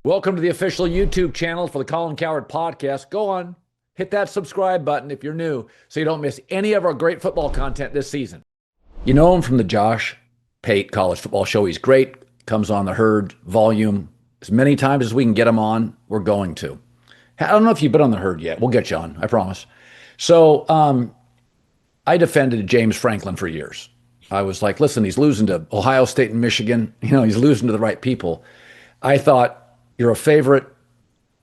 Welcome to the official YouTube channel for the Colin Cowherd podcast. Go on, hit that subscribe button if you're new so you don't miss any of our great football content this season. You know him from the Josh Pate College Football Show. He's great, comes on the Herd volume as many times as we can get him on, we're going to. I don't know if you've been on the Herd yet. We'll get you on, I promise. So I defended James Franklin for years. I was like, listen, he's losing to Ohio State and Michigan. He's losing to the right people. I thought, you're a favorite.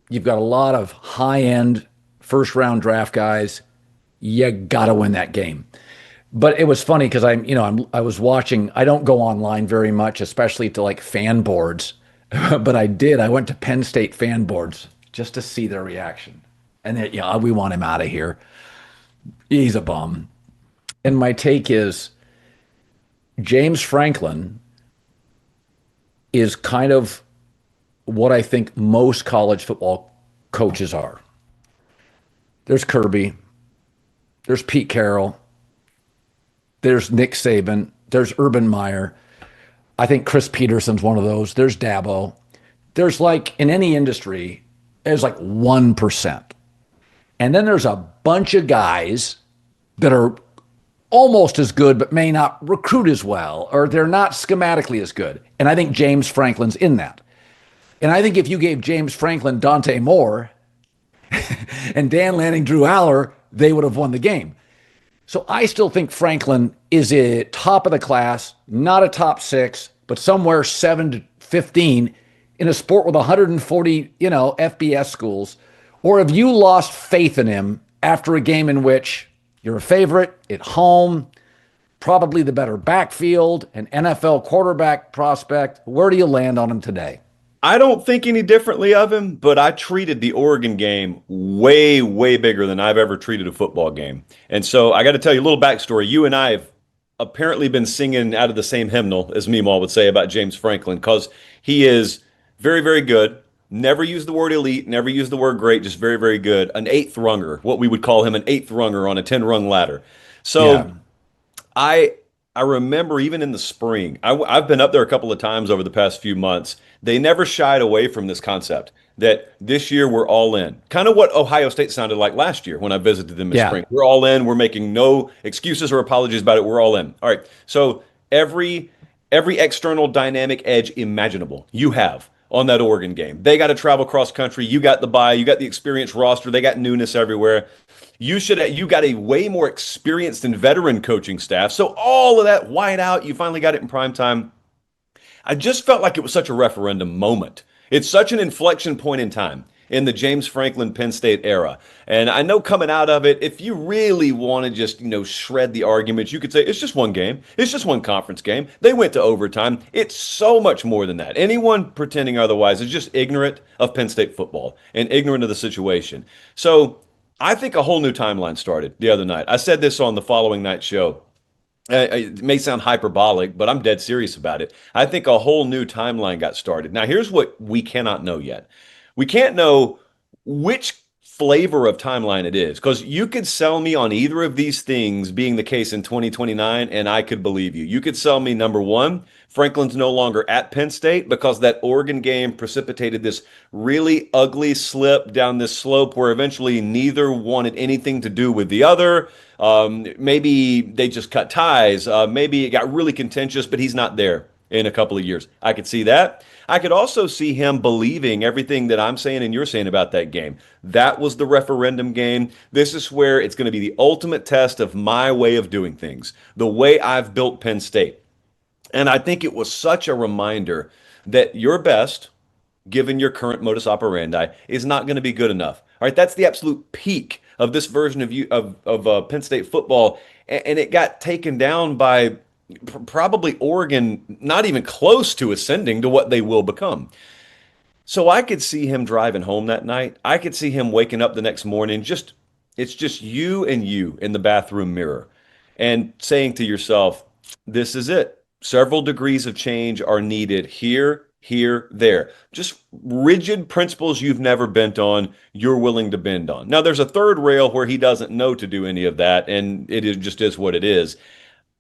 You've got a lot of high-end first-round draft guys. You got to win that game. But it was funny because I was watching. I don't go online very much, especially to like fan boards. But I did. I went to Penn State fan boards just to see their reaction. And then, we want him out of here. He's a bum. And my take is James Franklin is kind of what I think most college football coaches are. There's Kirby. There's Pete Carroll. There's Nick Saban. There's Urban Meyer. I think Chris Peterson's one of those. There's Dabo. There's like, in any industry, there's like 1%. And then there's a bunch of guys that are almost as good, but may not recruit as well, or they're not schematically as good. And I think James Franklin's in that. And I think if you gave James Franklin Dante Moore and Dan Lanning Drew Aller, they would have won the game. So I still think Franklin is a top of the class, not a top 6, but somewhere 7 to 15 in a sport with 140, FBS schools. Or have you lost faith in him after a game in which you're a favorite at home, probably the better backfield, an NFL quarterback prospect? Where do you land on him today? I don't think any differently of him, but I treated the Oregon game way, way bigger than I've ever treated a football game. And so I got to tell you a little backstory. You and I have apparently been singing out of the same hymnal, as Meemaw would say, about James Franklin, because he is very, very good. Never used the word elite, never used the word great, just very, very good. An 8th runger, what we would call him an 8th runger on a 10-rung ladder. So yeah. I remember even in the spring, I've been up there a couple of times over the past few months. They never shied away from this concept that this year we're all in. Kind of what Ohio State sounded like last year when I visited them in spring. We're all in. We're making no excuses or apologies about it. We're all in. All right. So every external dynamic edge imaginable you have on that Oregon game. They got to travel cross country. You got the bye. You got the experienced roster. They got newness everywhere. You got a way more experienced and veteran coaching staff. So all of that white out, you finally got it in prime time. I just felt like it was such a referendum moment. It's such an inflection point in time in the James Franklin Penn State era. And I know coming out of it, if you really want to just, shred the arguments, you could say it's just one game. It's just one conference game. They went to overtime. It's so much more than that. Anyone pretending otherwise is just ignorant of Penn State football and ignorant of the situation. So I think a whole new timeline started the other night. I said this on the following night's show. It may sound hyperbolic, but I'm dead serious about it. I think a whole new timeline got started. Now, here's what we cannot know yet. We can't know which flavor of timeline it is, because you could sell me on either of these things being the case in 2029, and I could believe you. You could sell me, number one, Franklin's no longer at Penn State because that Oregon game precipitated this really ugly slip down this slope where eventually neither wanted anything to do with the other. Maybe they just cut ties. Maybe it got really contentious, but he's not there in a couple of years. I could see that. I could also see him believing everything that I'm saying and you're saying about that game. That was the referendum game. This is where it's going to be the ultimate test of my way of doing things, the way I've built Penn State. And I think it was such a reminder that your best, given your current modus operandi, is not going to be good enough. All right, that's the absolute peak of this version of Penn State football, and it got taken down by probably Oregon, not even close to ascending to what they will become. So I could see him driving home that night. I could see him waking up the next morning. It's just you and you in the bathroom mirror and saying to yourself, this is it. Several degrees of change are needed here, there. Just rigid principles you've never bent on, you're willing to bend on. Now, there's a third rail where he doesn't know to do any of that, and just is what it is.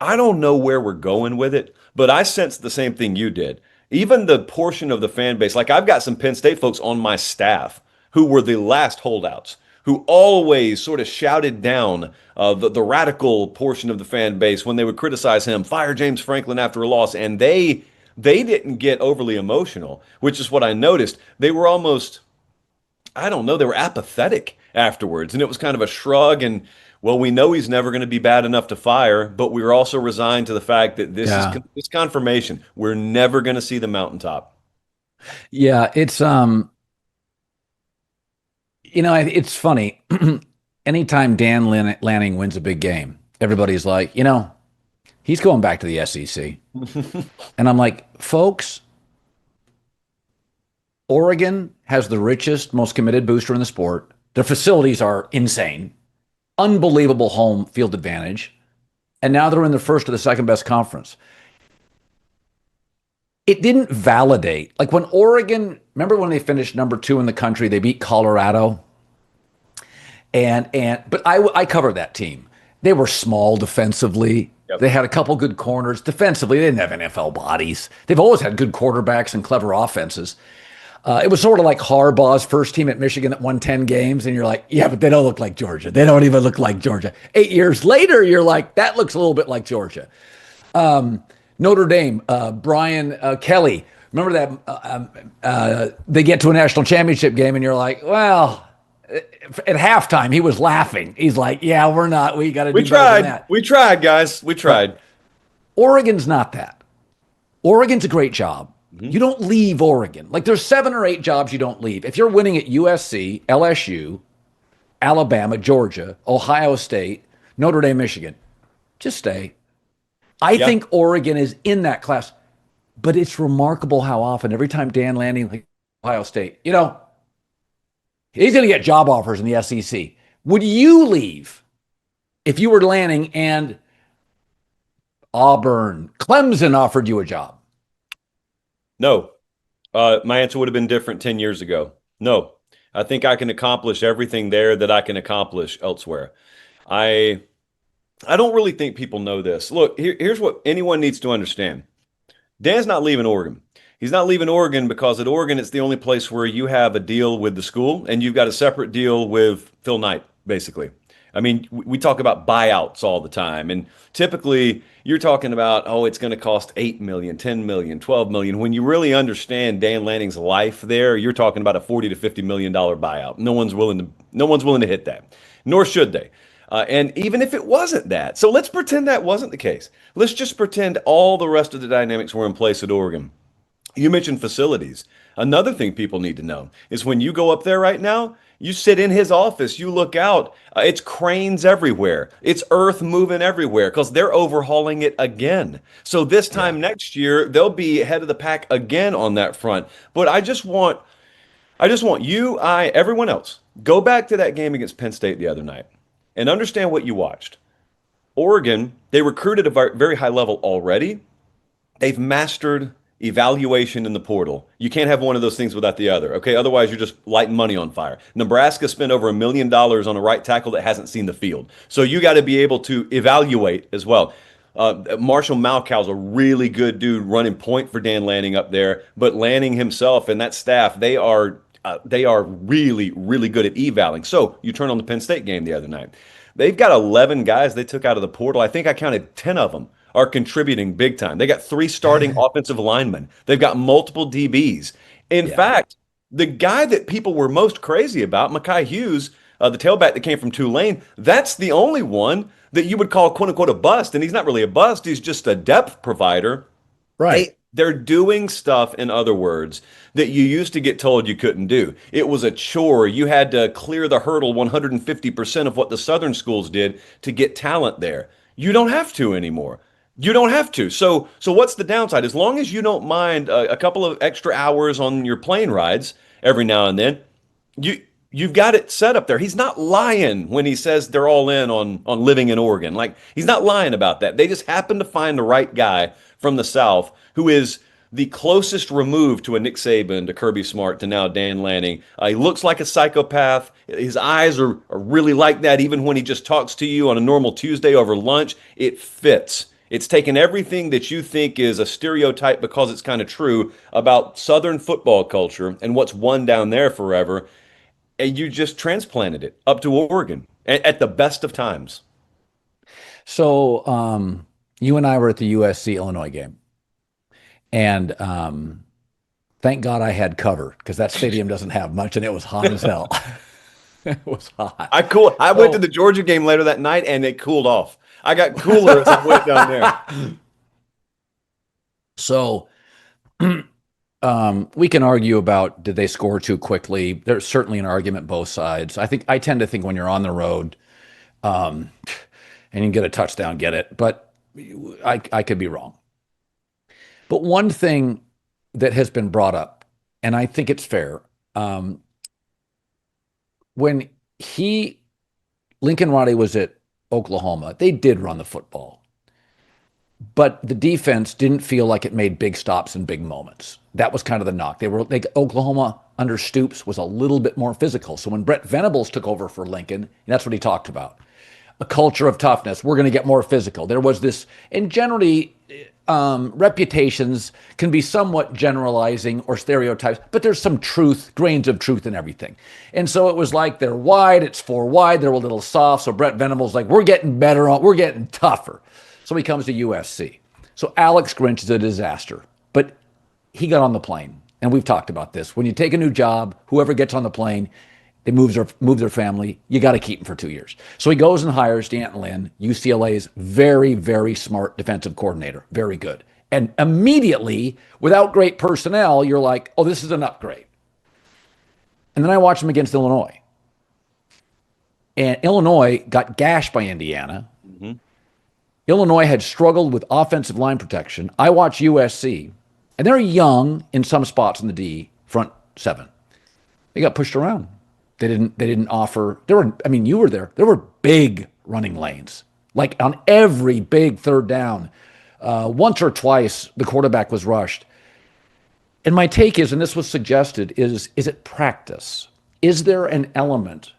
I don't know where we're going with it, but I sensed the same thing you did. even the portion of the fan base, like I've got some Penn State folks on my staff who were the last holdouts, who always sort of shouted down the radical portion of the fan base when they would criticize him, fire James Franklin after a loss, and they didn't get overly emotional, which is what I noticed. They were almost, I don't know, they were apathetic afterwards, and it was kind of a shrug and, well, we know he's never going to be bad enough to fire, but we were also resigned to the fact that this confirmation. We're never going to see the mountaintop. Yeah, it's it's funny. Anytime Dan Lanning wins a big game, everybody's like, he's going back to the SEC. And I'm like, folks, Oregon has the richest, most committed booster in the sport. Their facilities are insane. Unbelievable home field advantage. And now they're in the first or the second best conference. It didn't validate. Like when Oregon, remember when they finished number 2 in the country, they beat Colorado? But I covered that team. They were small defensively. Yep. They had a couple good corners. Defensively, they didn't have NFL bodies. They've always had good quarterbacks and clever offenses. It was sort of like Harbaugh's first team at Michigan that won 10 games, and you're like, yeah, but they don't look like Georgia. They don't even look like Georgia. 8 years later, you're like, that looks a little bit like Georgia. Notre Dame, Brian Kelly. Remember that they get to a national championship game, and you're like, well, at halftime, he was laughing. He's like, yeah, we're not. We got to do better than that. We tried, guys. We tried. But Oregon's not that. Oregon's a great job. Mm-hmm. You don't leave Oregon. Like there's 7 or 8 jobs you don't leave. If you're winning at USC, LSU, Alabama, Georgia, Ohio State, Notre Dame, Michigan, just stay. I think Oregon is in that class, but it's remarkable how often, every time Dan Lanning, like Ohio State, he's going to get job offers in the SEC. Would you leave if you were Lanning and Auburn, Clemson offered you a job? No. My answer would have been different 10 years ago. No. I think I can accomplish everything there that I can accomplish elsewhere. I don't really think people know this. Look, here's what anyone needs to understand. Dan's not leaving Oregon. He's not leaving Oregon because at Oregon, it's the only place where you have a deal with the school and you've got a separate deal with Phil Knight, basically. I mean, we talk about buyouts all the time. And typically you're talking about, it's going to cost $8 million, $10 million, $12 million. When you really understand Dan Lanning's life there, you're talking about a $40 to $50 million buyout. No one's willing to hit that, nor should they. And even if it wasn't that, so let's pretend that wasn't the case. Let's just pretend all the rest of the dynamics were in place at Oregon. You mentioned facilities. Another thing people need to know is when you go up there right now, you sit in his office, you look out, it's cranes everywhere. It's earth moving everywhere because they're overhauling it again. So this time next year, they'll be ahead of the pack again on that front. But I just want you, everyone else, go back to that game against Penn State the other night and understand what you watched. Oregon, they recruited at a very high level already. They've mastered evaluation in the portal. You can't have one of those things without the other, okay? Otherwise, you're just lighting money on fire. Nebraska spent over $1 million on a right tackle that hasn't seen the field. So you got to be able to evaluate as well. Marshall Malkow's a really good dude running point for Dan Lanning up there, but Lanning himself and that staff, they are really, really good at evaling. So you turn on the Penn State game the other night. They've got 11 guys they took out of the portal. I think I counted 10 of them are contributing big time. They got 3 starting offensive linemen. They've got multiple DBs. In fact, the guy that people were most crazy about, Mekhi Hughes, the tailback that came from Tulane, that's the only one that you would call quote unquote a bust. And he's not really a bust. He's just a depth provider. Right. They're doing stuff, in other words, that you used to get told you couldn't do. It was a chore. You had to clear the hurdle 150% of what the Southern schools did to get talent there. You don't have to anymore. You don't have to. So what's the downside? As long as you don't mind a couple of extra hours on your plane rides every now and then, you've got it set up there. He's not lying when he says they're all in on living in Oregon. Like, he's not lying about that. They just happen to find the right guy from the South who is the closest removed to a Nick Saban, to Kirby Smart, to now Dan Lanning. He looks like a psychopath. His eyes are really like that even when he just talks to you on a normal Tuesday over lunch. It fits. It's taken everything that you think is a stereotype because it's kind of true about Southern football culture and what's won down there forever, and you just transplanted it up to Oregon at the best of times. So you and I were at the USC Illinois game, and thank God I had cover because that stadium doesn't have much, and it was hot as hell. It was hot. I went to the Georgia game later that night, and it cooled off. I got cooler as I went down there. So we can argue about did they score too quickly. There's certainly an argument both sides. I tend to think when you're on the road, and you can get a touchdown, get it. But I could be wrong. But one thing that has been brought up, and I think it's fair, when Lincoln Riley was at Oklahoma, they did run the football. But the defense didn't feel like it made big stops in big moments. That was kind of the knock. Oklahoma under Stoops was a little bit more physical. So when Brett Venables took over for Lincoln, that's what he talked about. A culture of toughness. We're going to get more physical. There was this, and generally reputations can be somewhat generalizing or stereotypes, but there's some truth, grains of truth in everything. And so it was like they're wide, it's 4 wide, they're a little soft. So Brett Venables like, we're getting better, we're getting tougher. So he comes to USC. So Alex Grinch is a disaster, but he got on the plane. And we've talked about this. When you take a new job, whoever gets on the plane, they move their family. You got to keep them for 2 years. So he goes and hires D'Anton Lynn, UCLA's very, very smart defensive coordinator. Very good. And immediately, without great personnel, you're like, oh, this is an upgrade. And then I watched him against Illinois. And Illinois got gashed by Indiana. Mm-hmm. Illinois had struggled with offensive line protection. I watch USC, and they're young in some spots in the D front seven. They got pushed around. They didn't offer. You were there. There were big running lanes, like on every big third down. Once or twice, the quarterback was rushed. And my take is, and this was suggested, is it practice? Is there an element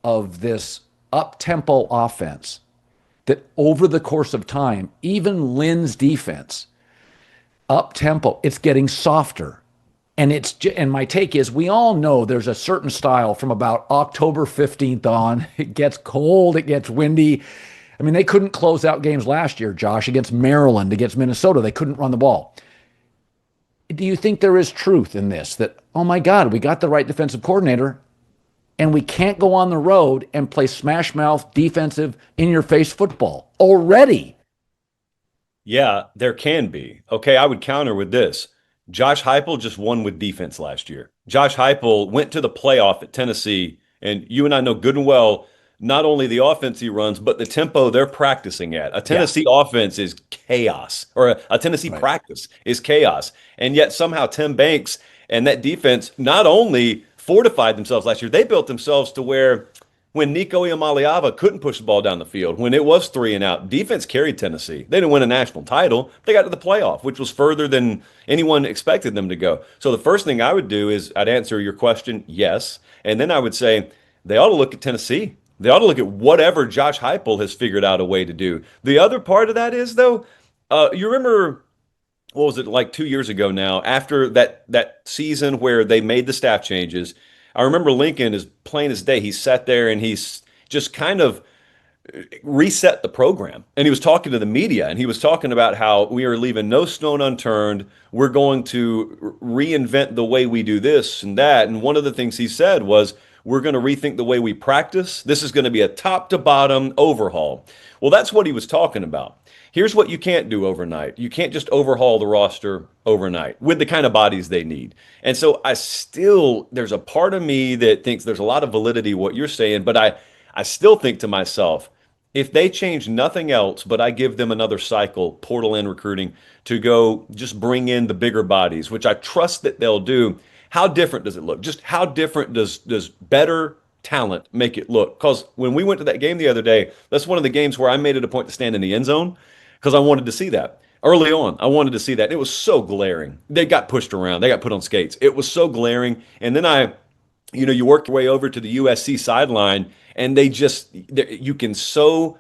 of this up-tempo offense that over the course of time, even Lynn's defense, up-tempo, it's getting softer. And my take is we all know there's a certain style from about October 15th on. It gets cold, it gets windy. I mean, they couldn't close out games last year, Josh, against Maryland, against Minnesota. They couldn't run the ball. Do you think there is truth in this? That, oh my God, we got the right defensive coordinator, and we can't go on the road and play smash mouth, defensive, in-your-face football already? Yeah, there can be. Okay, I would counter with this. Josh Heupel just won with defense last year. Josh Heupel went to the playoff at Tennessee, and you and I know good and well not only the offense he runs, but the tempo they're practicing at. A Tennessee offense is chaos, or a Tennessee practice is chaos. And yet somehow Tim Banks and that defense not only fortified themselves last year, they built themselves to where when Nico Iamaleava couldn't push the ball down the field, when it was 3 and out, defense carried Tennessee. They didn't win a national title. They got to the playoff, which was further than anyone expected them to go. So the first thing I would do is I'd answer your question, yes. And then I would say they ought to look at Tennessee. They ought to look at whatever Josh Heupel has figured out a way to do. The other part of that is, though, you remember, what was it, like 2 years ago now, after that season where they made the staff changes, I remember Lincoln, as plain as day, he sat there and he's just kind of reset the program. And he was talking to the media, and he was talking about how we are leaving no stone unturned. We're going to reinvent the way we do this and that. And one of the things he said was, we're going to rethink the way we practice. This is going to be a top to bottom overhaul. Well, that's what he was talking about. Here's what you can't do overnight. You can't just overhaul the roster overnight with the kind of bodies they need. And so there's a part of me that thinks there's a lot of validity what you're saying, but I still think to myself, if they change nothing else, but I give them another cycle, portal and recruiting, to go just bring in the bigger bodies, which I trust that they'll do, how different does it look? Just how different does better talent make it look? Because when we went to that game the other day, that's one of the games where I made it a point to stand in the end zone because I wanted to see that. Early on, I wanted to see that. It was so glaring. They got pushed around. They got put on skates. It was so glaring. And then you work your way over to the USC sideline, and you can so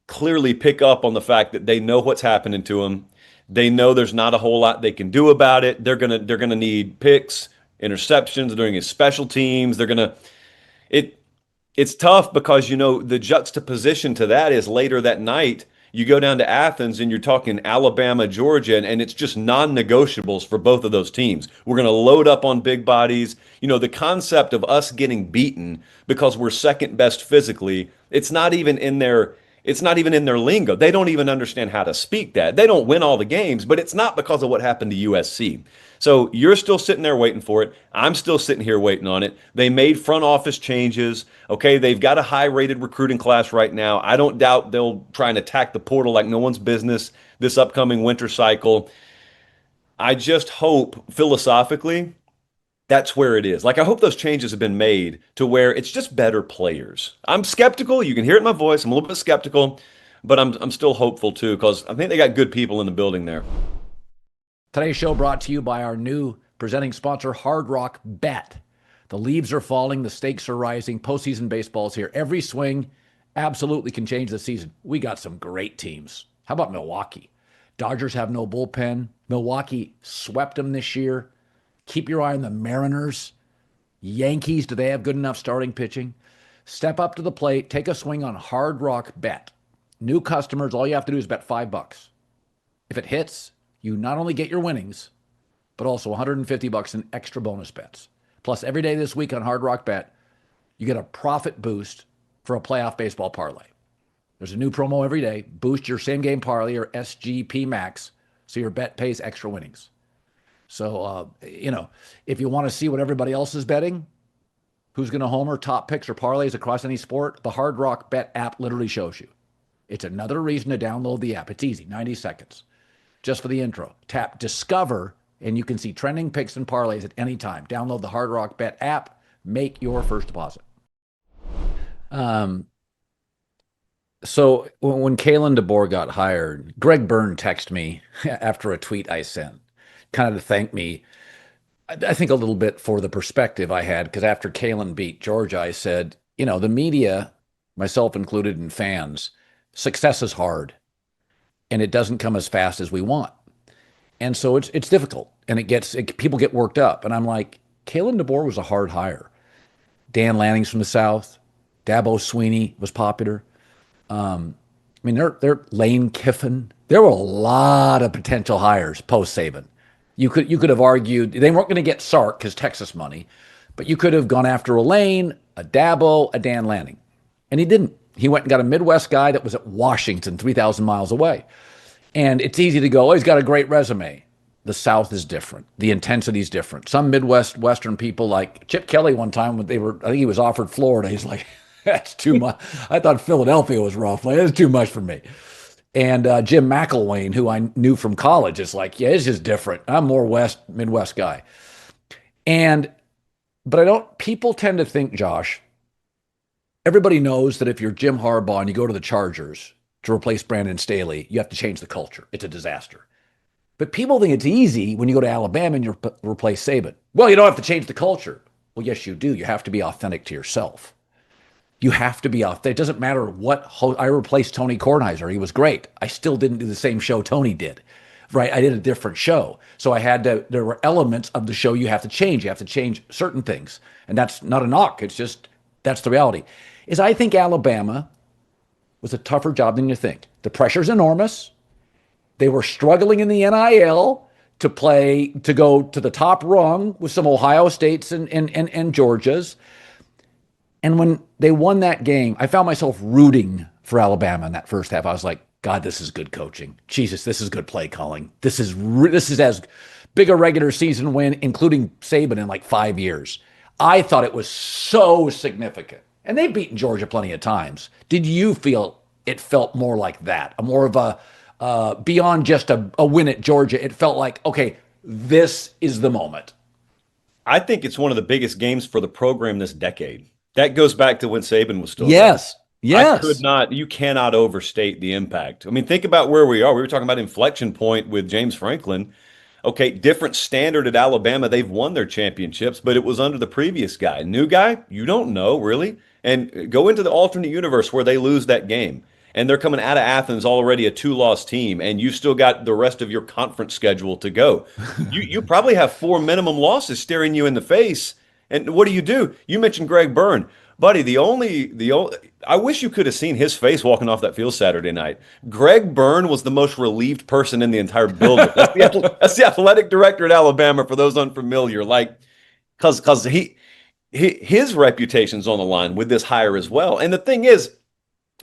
clearly pick up on the fact that they know what's happening to them. They know there's not a whole lot they can do about it. They're gonna need picks, interceptions. They're doing special teams. It it's tough because the juxtaposition to that is later that night you go down to Athens and you're talking Alabama, Georgia, and it's just non-negotiables for both of those teams. We're going to load up on big bodies. The concept of us getting beaten because we're second best physically, it's not even in their lingo. They don't even understand how to speak that. They don't win all the games, but it's not because of what happened to USC. So you're still sitting there waiting for it. I'm still sitting here waiting on it. They made front office changes. Okay, they've got a high-rated recruiting class right now. I don't doubt they'll try and attack the portal like no one's business this upcoming winter cycle. I just hope philosophically that's where it is. Like, I hope those changes have been made to where it's just better players. I'm skeptical. You can hear it in my voice. I'm a little bit skeptical, but I'm still hopeful too because I think they got good people in the building there. Today's show brought to you by our new presenting sponsor, Hard Rock Bet. The leaves are falling, the stakes are rising, postseason baseball's here. Every swing absolutely can change the season. We got some great teams. How about Milwaukee? Dodgers have no bullpen. Milwaukee swept them this year. Keep your eye on the Mariners. Yankees, do they have good enough starting pitching? Step up to the plate, take a swing on Hard Rock Bet. New customers, all you have to do is bet $5. If it hits, you not only get your winnings, but also $150 in extra bonus bets. Plus, every day this week on Hard Rock Bet, you get a profit boost for a playoff baseball parlay. There's a new promo every day. Boost your same game parlay or SGP max so your bet pays extra winnings. So, if you want to see what everybody else is betting, who's going to homer, top picks, or parlays across any sport, the Hard Rock Bet app literally shows you. It's another reason to download the app. It's easy, 90 seconds. Just for the intro. Tap Discover, and you can see trending picks and parlays at any time. Download the Hard Rock Bet app. Make your first deposit. So when Kalen DeBoer got hired, Greg Byrne texted me after a tweet I sent, kind of to thank me, I think a little bit for the perspective I had, because after Kalen beat Georgia, I said, the media, myself included, and fans, success is hard. And it doesn't come as fast as we want. And so it's difficult. And people get worked up. And I'm like, Kalen DeBoer was a hard hire. Dan Lanning's from the South. Dabo Sweeney was popular. They're Lane Kiffin. There were a lot of potential hires post Saban. You could have argued they weren't going to get Sark because Texas money, but you could have gone after a Lane, a Dabo, a Dan Lanning. And he didn't. He went and got a Midwest guy that was at Washington, 3,000 miles away. And it's easy to go, he's got a great resume. The South is different. The intensity is different. Some Western people, like Chip Kelly one time, I think he was offered Florida. He's like, that's too much. I thought Philadelphia was rough. Like, that's too much for me. And Jim McElwain, who I knew from college, is like, yeah, it's just different. I'm more Midwest guy. But people tend to think, Josh, everybody knows that if you're Jim Harbaugh and you go to the Chargers to replace Brandon Staley, you have to change the culture. It's a disaster. But people think it's easy when you go to Alabama and you replace Saban. Well, you don't have to change the culture. Well, yes, you do. You have to be authentic to yourself. You have to be authentic. It doesn't matter what I replaced Tony Kornheiser. He was great. I still didn't do the same show Tony did. Right? I did a different show. So there were elements of the show you have to change. You have to change certain things. And that's not a knock. It's just, that's the reality. I think Alabama was a tougher job than you think. The pressure's enormous. They were struggling in the NIL to go to the top rung with some Ohio States and Georgias. And when they won that game, I found myself rooting for Alabama in that first half. I was like, God, this is good coaching. Jesus, this is good play calling. This is as big a regular season win, including Saban, in like 5 years. I thought it was so significant. And they've beaten Georgia plenty of times. Did you feel it felt more like that? More of a, beyond just a win at Georgia, it felt like, okay, this is the moment. I think it's one of the biggest games for the program this decade. That goes back to when Saban was still Yes. there. Yes. You cannot overstate the impact. I mean, think about where we are. We were talking about inflection point with James Franklin. Okay, different standard at Alabama. They've won their championships, but it was under the previous guy. New guy, you don't know, really. And go into the alternate universe where they lose that game. and they're coming out of Athens already a two-loss team, and you still got the rest of your conference schedule to go. You probably have four minimum losses staring you in the face. And what do? You mentioned Greg Byrne. Buddy, I wish you could have seen his face walking off that field Saturday night. Greg Byrne was the most relieved person in the entire building. That's the athletic director at Alabama, for those unfamiliar. Like, because his reputation's on the line with this hire as well. And the thing is,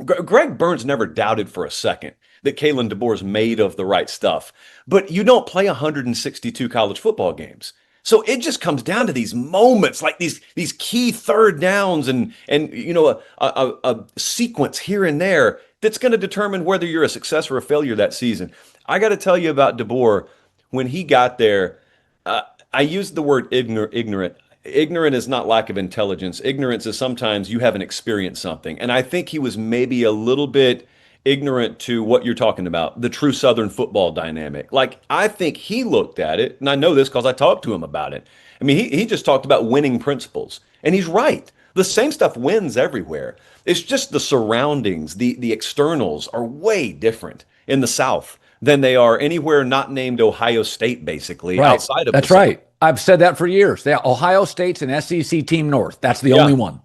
Greg Byrne's never doubted for a second that Kalen DeBoer's made of the right stuff. But you don't play 162 college football games. So it just comes down to these moments, like these key third downs and a sequence here and there that's going to determine whether you're a success or a failure that season. I got to tell you about DeBoer. When he got there, I used the word ignorant. Ignorant is not lack of intelligence. Ignorance is sometimes you haven't experienced something. And I think he was maybe a little bit ignorant to what you're talking about, the true Southern football dynamic. Like, I think he looked at it, and I know this because I talked to him about it. I mean, he just talked about winning principles, and he's right. The same stuff wins everywhere. It's just the surroundings, the externals are way different in the South than they are anywhere not named Ohio State, basically, right. outside of That's the right. South. I've said that for years. Ohio State's an SEC team North. That's the only one.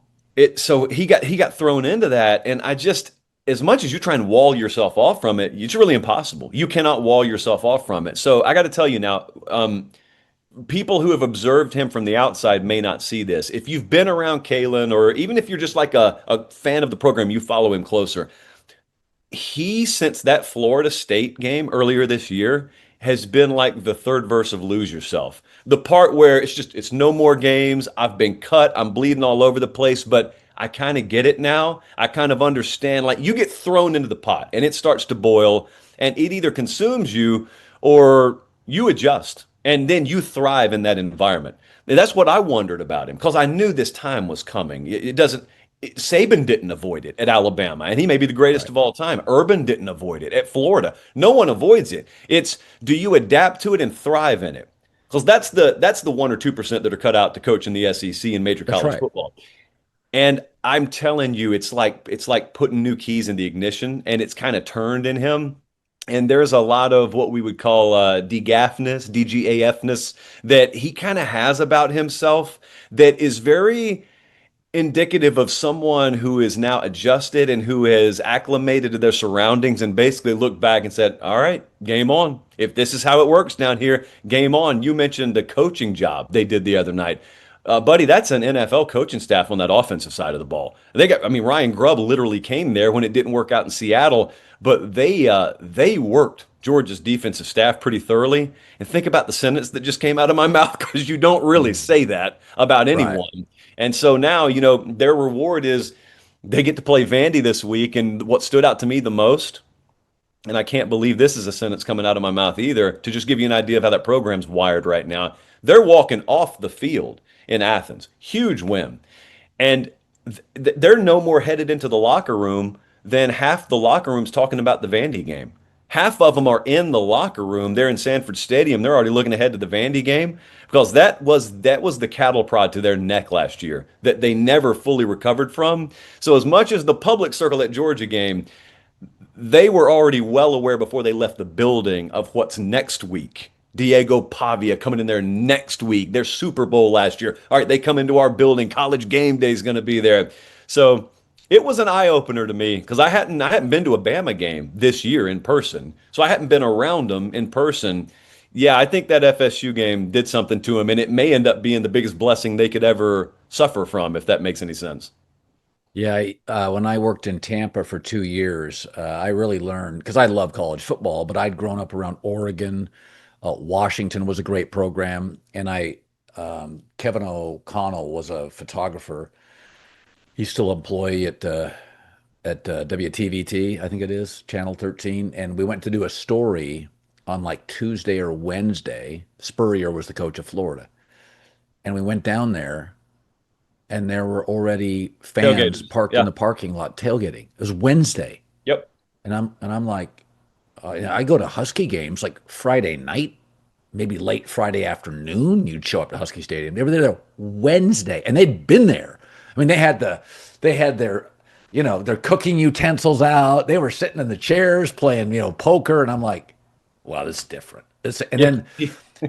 So he got thrown into that, and as much as you try and wall yourself off from it, it's really impossible. You cannot wall yourself off from it. So I got to tell you now, people who have observed him from the outside may not see this. If you've been around Kalen, or even if you're just like a fan of the program, you follow him closer. He, since that Florida State game earlier this year, has been like the third verse of Lose Yourself. The part where it's no more games. I've been cut. I'm bleeding all over the place, but I kind of get it now. I kind of understand. Like, you get thrown into the pot and it starts to boil, and it either consumes you or you adjust, and then you thrive in that environment. And that's what I wondered about him, because I knew this time was coming. Saban didn't avoid it at Alabama, and he may be the greatest of all time. Urban didn't avoid it at Florida. No one avoids it. It's, do you adapt to it and thrive in it? Because that's the 1 or 2% that are cut out to coach in the SEC and major college football. And I'm telling you, it's like putting new keys in the ignition, and it's kind of turned in him. And there's a lot of what we would call DGAFness, DGAFness, that he kind of has about himself that is very indicative of someone who is now adjusted and who has acclimated to their surroundings and basically looked back and said, all right, game on. If this is how it works down here, game on. You mentioned the coaching job they did the other night. Buddy, that's an NFL coaching staff on that offensive side of the ball. Ryan Grubb literally came there when it didn't work out in Seattle, but they worked Georgia's defensive staff pretty thoroughly. And think about the sentence that just came out of my mouth, because you don't really say that about anyone. Right. And so now, their reward is they get to play Vandy this week. And what stood out to me the most, and I can't believe this is a sentence coming out of my mouth either, to just give you an idea of how that program's wired right now, they're walking off the field in Athens. Huge win. And they're no more headed into the locker room than half the locker room's talking about the Vandy game. Half of them are in the locker room. They're in Sanford Stadium. They're already looking ahead to the Vandy game, because that was the cattle prod to their neck last year that they never fully recovered from. So as much as the public circle at Georgia game, they were already well aware before they left the building of what's next week. Diego Pavia coming in there next week. Their Super Bowl last year. All right, they come into our building. College game day is going to be there. So it was an eye-opener to me, because I hadn't been to a Bama game this year in person. So I hadn't been around them in person. Yeah, I think that FSU game did something to them, and it may end up being the biggest blessing they could ever suffer from, if that makes any sense. Yeah, when I worked in Tampa for 2 years, I really learned, because I love college football, but I'd grown up around Oregon. Washington was a great program, and Kevin O'Connell was a photographer. He's still an employee at WTVT, I think it is, Channel 13, and we went to do a story on like Tuesday or Wednesday. Spurrier was the coach of Florida, and we went down there, and there were already fans parked in the parking lot tailgating. It was Wednesday. Yep. And I'm like, I go to Husky games like Friday night, maybe late Friday afternoon. You'd show up to Husky Stadium. They were there Wednesday, and they'd been there. I mean, they had their their cooking utensils out. They were sitting in the chairs playing, poker. And I'm like, wow, this is different. And Yeah. then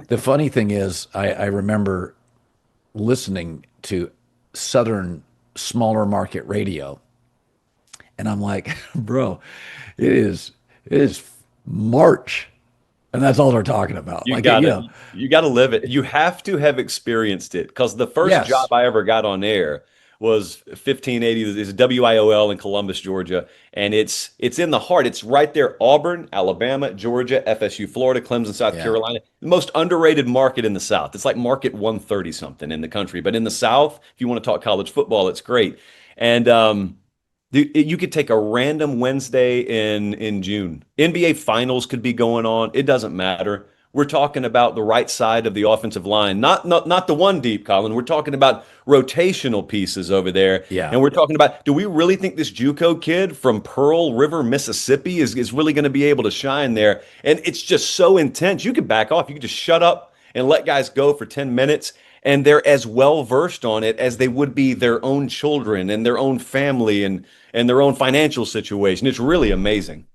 the funny thing is, I remember listening to Southern smaller market radio. And I'm like, bro, it is March. And that's all they're talking about. You Like, gotta you gotta live it. You have to have experienced it because the first job yes. I ever got on air was 1580. It's WIOL in Columbus, Georgia, and it's in the heart. It's right there, Auburn, Alabama, Georgia, FSU, Florida, Clemson, South Yeah. Carolina. The most underrated market in the South. It's like market 130 something in the country, but in the South, if you want to talk college football, it's great. And you could take a random Wednesday in June. NBA finals could be going on. It doesn't matter. We're talking about the right side of the offensive line, not the one deep, Colin. We're talking about rotational pieces over there, Yeah. and we're talking about, do we really think this JUCO kid from Pearl River, Mississippi, is really going to be able to shine there? And it's just so intense. You could back off. You could just shut up and let guys go for 10 minutes, and they're as well versed on it as they would be their own children and their own family and their own financial situation. It's really amazing.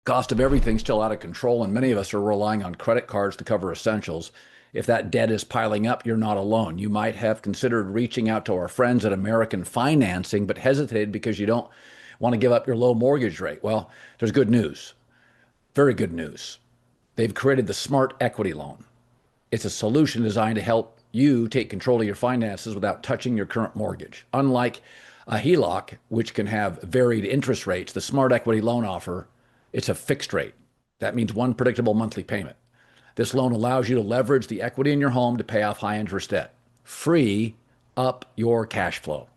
Cost of everything's still out of control, and many of us are relying on credit cards to cover essentials. If that debt is piling up, you're not alone. You might have considered reaching out to our friends at American Financing, but hesitated because you don't want to give up your low mortgage rate. Well, there's good news. Very good news. They've created the Smart Equity Loan. It's a solution designed to help you take control of your finances without touching your current mortgage. Unlike a HELOC, which can have varied interest rates, the Smart Equity Loan offer, it's a fixed rate. That means one predictable monthly payment. This loan allows you to leverage the equity in your home to pay off high interest debt. Free up your cash flow.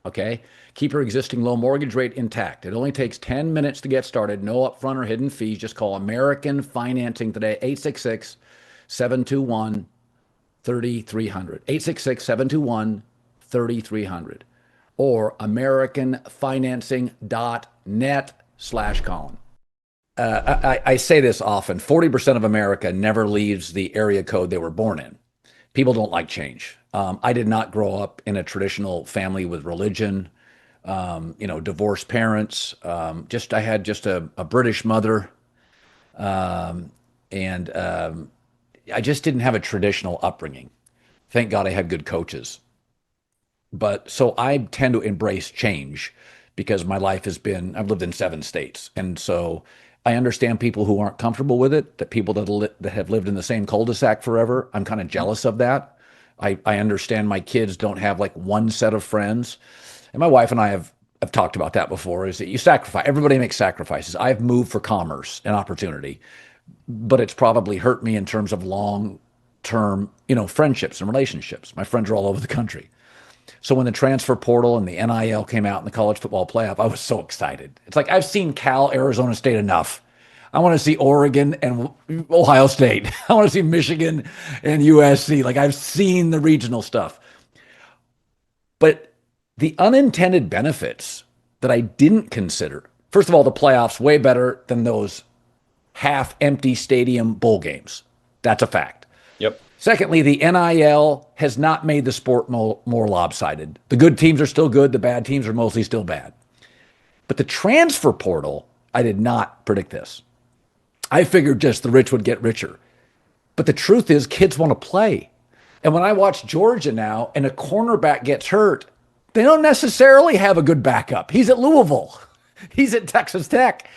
Okay? Keep your existing low mortgage rate intact. It only takes 10 minutes to get started. No upfront or hidden fees. Just call American Financing today, 866 721 3300. 866 721 3300. Or AmericanFinancing.net/Colin. I say this often. 40% of America never leaves the area code they were born in. People don't like change. I did not grow up in a traditional family with religion, divorced parents. I had just a British mother. And I just didn't have a traditional upbringing. Thank God I had good coaches. But so I tend to embrace change because my life I've lived in 7 states. And so I understand people who aren't comfortable with it, that people that have lived in the same cul-de-sac forever. I'm kind of jealous of that. I understand my kids don't have like one set of friends. And my wife and I have talked about that before, is that you sacrifice. Everybody makes sacrifices. I've moved for commerce and opportunity, but it's probably hurt me in terms of long-term, friendships and relationships. My friends are all over the country. So when the transfer portal and the NIL came out in the college football playoff, I was so excited. It's like, I've seen Cal, Arizona State enough. I want to see Oregon and Ohio State. I want to see Michigan and USC. Like, I've seen the regional stuff. But the unintended benefits that I didn't consider, first of all, the playoffs way better than those half-empty stadium bowl games. That's a fact. Yep. Secondly, the NIL has not made the sport more lopsided. The good teams are still good. The bad teams are mostly still bad. But the transfer portal, I did not predict this. I figured just the rich would get richer. But the truth is, kids want to play. And when I watch Georgia now and a cornerback gets hurt, they don't necessarily have a good backup. He's at Louisville. He's at Texas Tech.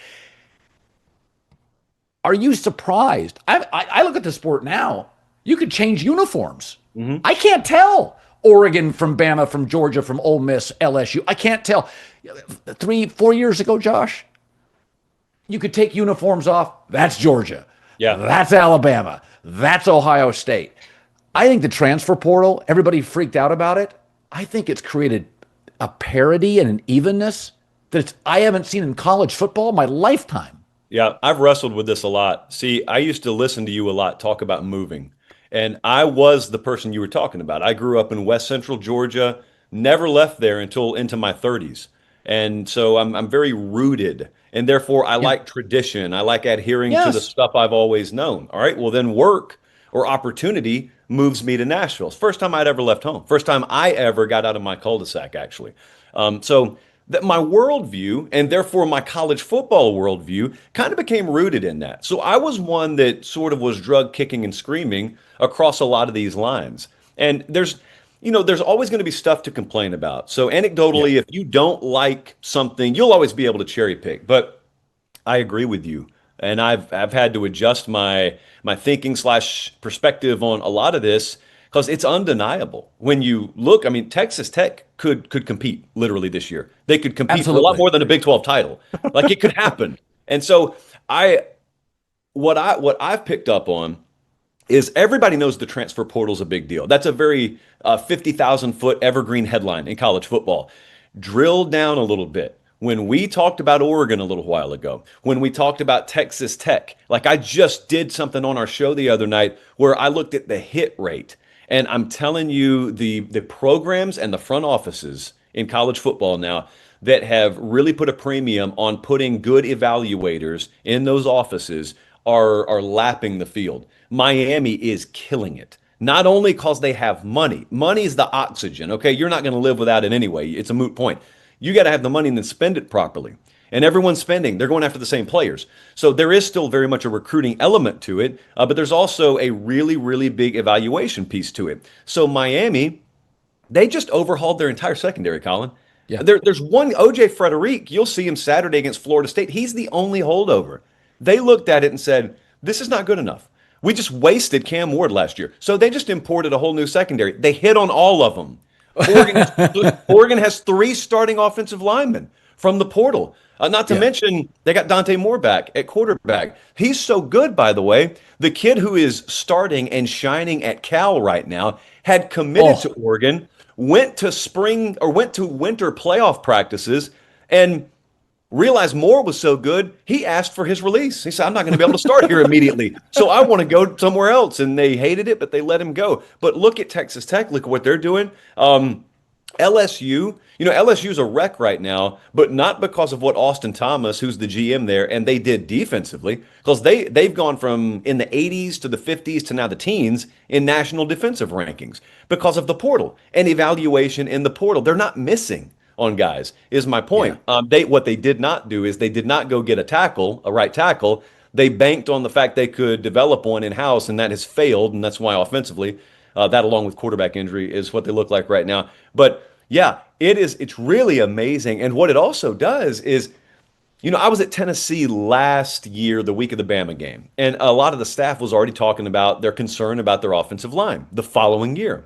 Are you surprised? I look at the sport now. You could change uniforms. Mm-hmm. I can't tell Oregon from Bama, from Georgia, from Ole Miss, LSU. I can't tell. 3-4 years ago, Josh, you could take uniforms off. That's Georgia. Yeah. That's Alabama. That's Ohio State. I think the transfer portal, everybody freaked out about it. I think it's created a parity and an evenness that I haven't seen in college football in my lifetime. Yeah, I've wrestled with this a lot. See, I used to listen to you a lot talk about moving. And I was the person you were talking about. I grew up in West Central Georgia, never left there until into my 30s. And so I'm very rooted. And therefore, I like tradition. I like adhering to the stuff I've always known. All right, well, then work or opportunity moves me to Nashville. It's the first time I'd ever left home. First time I ever got out of my cul-de-sac, actually. So that my worldview and therefore my college football worldview kind of became rooted in that. So I was one that sort of was drug kicking and screaming across a lot of these lines. And there's always going to be stuff to complain about. So anecdotally, if you don't like something, you'll always be able to cherry pick. But I agree with you. And I've had to adjust my thinking / perspective on a lot of this because it's undeniable. When you look, I mean, Texas Tech could compete literally this year. They could compete for a lot more than a Big 12 title. Like it could happen. And so what I've picked up on is everybody knows the transfer portal is a big deal. That's a very 50,000-foot evergreen headline in college football. Drill down a little bit. When we talked about Oregon a little while ago, when we talked about Texas Tech, like I just did something on our show the other night where I looked at the hit rate. And I'm telling you, the programs and the front offices in college football now that have really put a premium on putting good evaluators in those offices are lapping the field. Miami is killing it. Not only because they have money. Money is the oxygen, okay? You're not going to live without it anyway. It's a moot point. You got to have the money and then spend it properly. And everyone's spending. They're going after the same players. So there is still very much a recruiting element to it, but there's also a really, really big evaluation piece to it. So Miami, they just overhauled their entire secondary, Colin. Yeah. There's one, O.J. Frederick, you'll see him Saturday against Florida State. He's the only holdover. They looked at it and said, this is not good enough. We just wasted Cam Ward last year. So they just imported a whole new secondary. They hit on all of them. Oregon has 3 starting offensive linemen from the portal. Not to mention, they got Dante Moore back at quarterback. He's so good, by the way. The kid who is starting and shining at Cal right now had committed to Oregon, went to winter playoff practices, and realized Moore was so good, he asked for his release. He said, I'm not going to be able to start here immediately. So I want to go somewhere else. And they hated it, but they let him go. But look at Texas Tech. Look at what they're doing. LSU, LSU's a wreck right now, but not because of what Austin Thomas, who's the GM there, and they did defensively, because they've gone from in the 80s to the 50s to now the teens in national defensive rankings because of the portal and evaluation in the portal. They're not missing on guys, is my point. What they did not do is they did not go get a right tackle. They banked on the fact they could develop one in-house, and that has failed, and that's why offensively, that along with quarterback injury is what they look like right now. But yeah, it's really amazing. And what it also does is, I was at Tennessee last year, the week of the Bama game, and a lot of the staff was already talking about their concern about their offensive line the following year.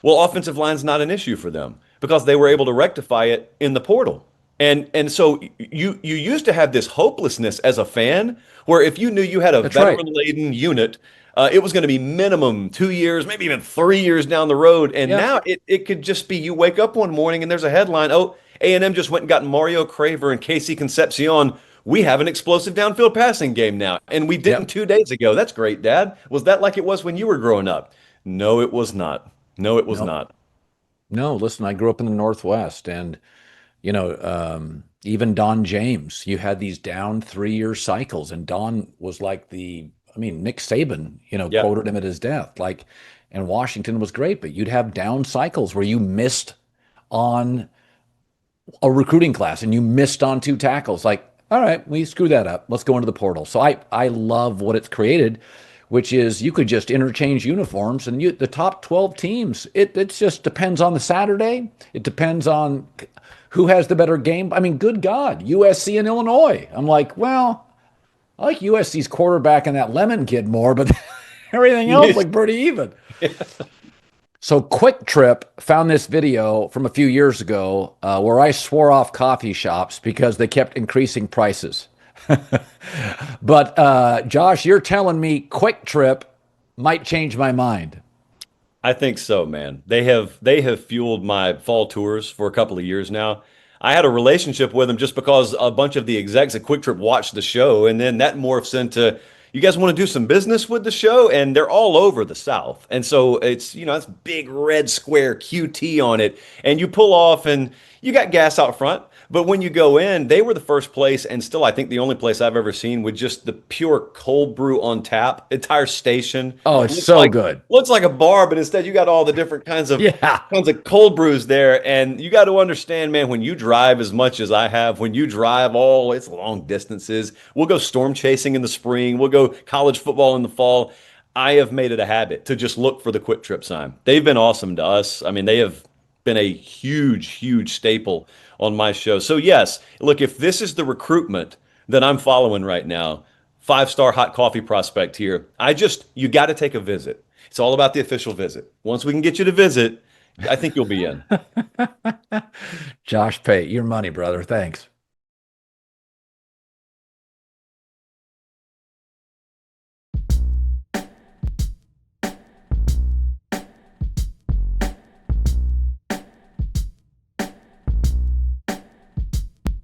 Well, offensive line's not an issue for them because they were able to rectify it in the portal. And so you used to have this hopelessness as a fan where if you knew you had a veteran-laden unit, it was going to be minimum 2 years, maybe even 3 years down the road. And now it could just be you wake up one morning and there's a headline, A&M just went and got Mario Craver and Casey Concepcion. We have an explosive downfield passing game now. And we didn't 2 days ago. That's great, Dad. Was that like it was when you were growing up? No, it was not. No, it was not. No, listen, I grew up in the Northwest, and, even Don James, you had these down 3-year cycles, and Don was like Nick Saban, quoted him at his death. And Washington was great, but you'd have down cycles where you missed on a recruiting class and you missed on 2 tackles. All right, we screw that up. Let's go into the portal. So I love what it's created, which is you could just interchange uniforms, and the top 12 teams, it just depends on the Saturday. It depends on who has the better game. I mean, good God, USC and Illinois. I'm like, well, I like USC's quarterback and that Lemon kid more, but everything else looked pretty even. So Quick Trip found this video from a few years ago where I swore off coffee shops because they kept increasing prices. But Josh, you're telling me Quick Trip might change my mind. I think so, man. They have fueled my fall tours for a couple of years now. I had a relationship with them just because a bunch of the execs at Quick Trip watched the show, and then that morphs into, you guys want to do some business with the show? And they're all over the South. And so it's, it's big red square QT on it. And you pull off and you got gas out front. But when you go in, they were the first place and still, I think, the only place I've ever seen with just the pure cold brew on tap, entire station. Oh, it's so good. Looks like a bar, but instead you got all the different kinds of cold brews there. And you got to understand, man, when you drive as much as I have, when you drive it's long distances, we'll go storm chasing in the spring, we'll go college football in the fall. I have made it a habit to just look for the Quick Trip sign. They've been awesome to us. I mean, they have been a huge, huge staple on my show. So yes, look, if this is the recruitment that I'm following right now, 5-star hot coffee prospect here, you got to take a visit. It's all about the official visit. Once we can get you to visit, I think you'll be in. Josh Pate, your money, brother. Thanks.